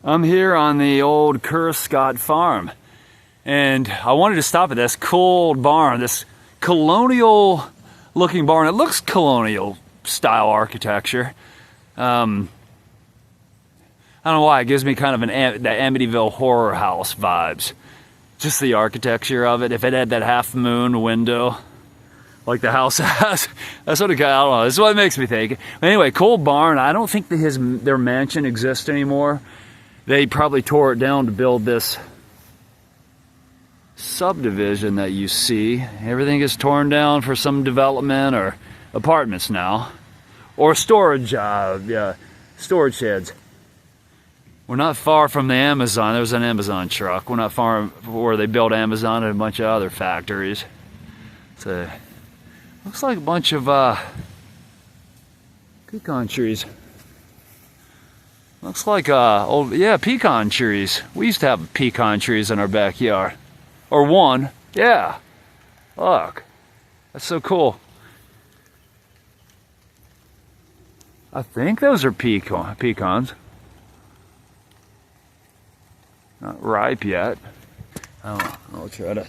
I'm here on the old Kerr Scott Farm, and I wanted to stop at this cool barn, this colonial looking barn. It looks colonial style architecture. I don't know why, it gives me kind of the Amityville horror house vibes. Just the architecture of it. If it had that half moon window like the house has, that's what it got. I don't know, this is what it makes me think. Anyway, cool barn. I don't think their mansion exists anymore. They probably tore it down to build this subdivision that you see. Everything is torn down for some development or apartments now, or storage sheds. We're not far from the Amazon. There's an Amazon truck. We're not far where they build Amazon and a bunch of other factories. So looks like a bunch of pecan trees. Looks like pecan trees. We used to have pecan trees in our backyard. Or one. Yeah. Look. That's so cool. I think those are pecans. Not ripe yet. Oh, I'll try to.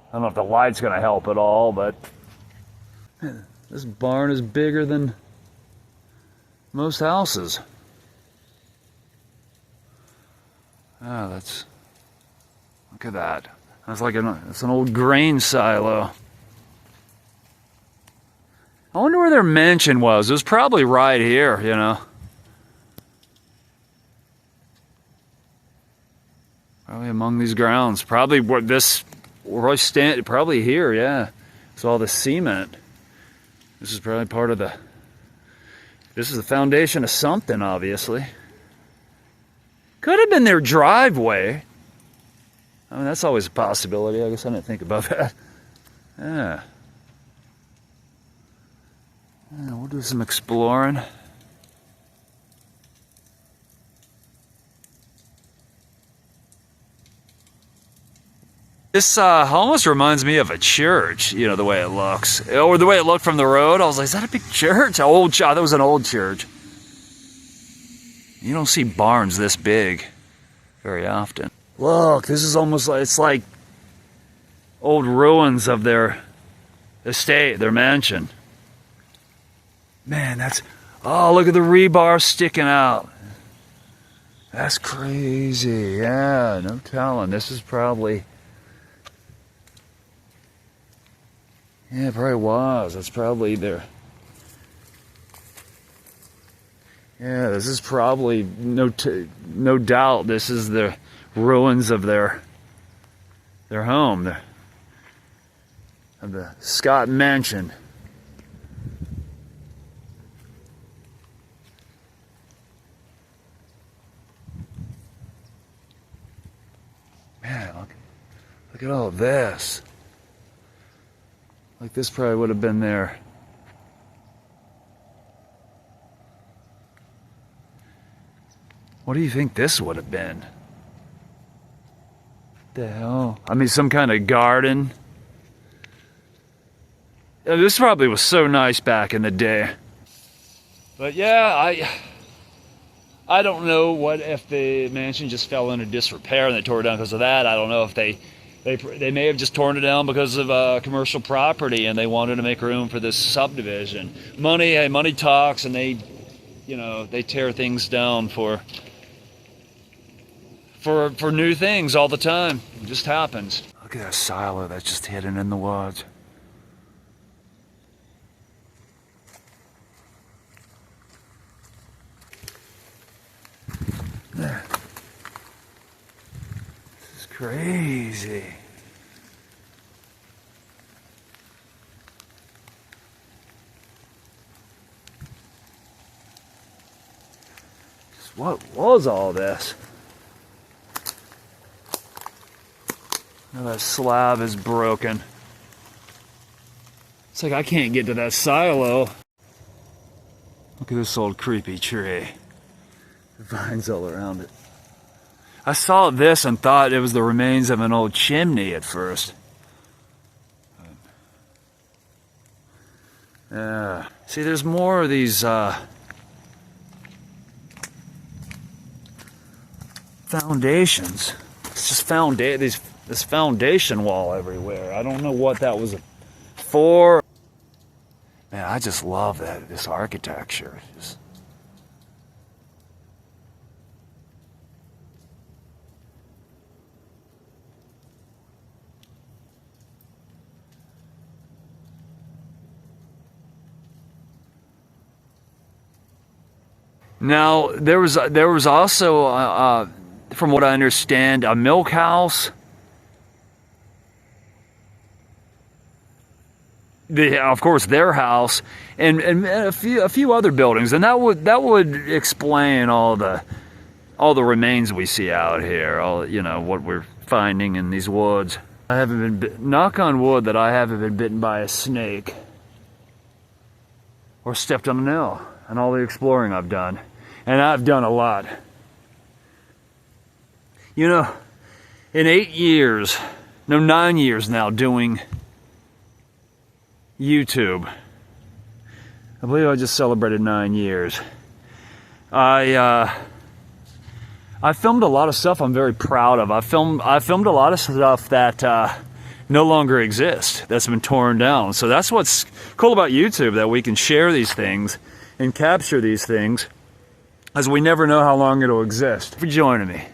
I don't know if the light's gonna help at all, but this barn is bigger than most houses. Oh, look at that. That's like it's an old grain silo. I wonder where their mansion was. It was probably right here, you know. Probably among these grounds. Probably where I stand, probably here, yeah. It's all the cement. This is probably part of this is the foundation of something, obviously. Could have been their driveway. I mean, that's always a possibility. I guess I didn't think about that. Yeah. We'll do some exploring. This almost reminds me of a church, you know, the way it looks. Or the way it looked from the road. I was like, is that a big church? That was an old church. You don't see barns this big very often. Look, this is almost like, it's like old ruins of their estate, their mansion. Man, look at the rebar sticking out. That's crazy. Yeah, no telling. This is probably... Yeah, it probably was. That's probably their... Yeah, this is probably, no doubt, this is the ruins of their home, of the Scott Mansion. Man, look at all this. Like this probably would have been there. What do you think this would have been? The hell? I mean, some kind of garden. Yeah, this probably was so nice back in the day. But yeah, I don't know what if the mansion just fell into disrepair and they tore it down because of that. I don't know if they may have just torn it down because of commercial property and they wanted to make room for this subdivision. Money talks, and they tear things down for new things all the time. It just happens. Look at that silo that's just hidden in the woods. This is crazy. What was all this? Now that slab is broken. It's like I can't get to that silo. Look at this old creepy tree. Vines all around it. I saw this and thought it was the remains of an old chimney at first. See, there's more of these foundations. It's just this foundation wall everywhere. I don't know what that was for. Man, I just love this architecture. Now, there was also, from what I understand, a milk house. Of course, their house, and a few other buildings, and that would explain all the remains we see out here. What we're finding in these woods. I haven't been knock on wood that I haven't been bitten by a snake or stepped on a nail. And all the exploring I've done. And I've done a lot. You know, in 9 years now doing YouTube, I believe I just celebrated 9 years. I filmed a lot of stuff I'm very proud of. I filmed a lot of stuff that no longer exists, that's been torn down. So that's what's cool about YouTube, that we can share these things and capture these things, as we never know how long it'll exist. Thank you for joining me.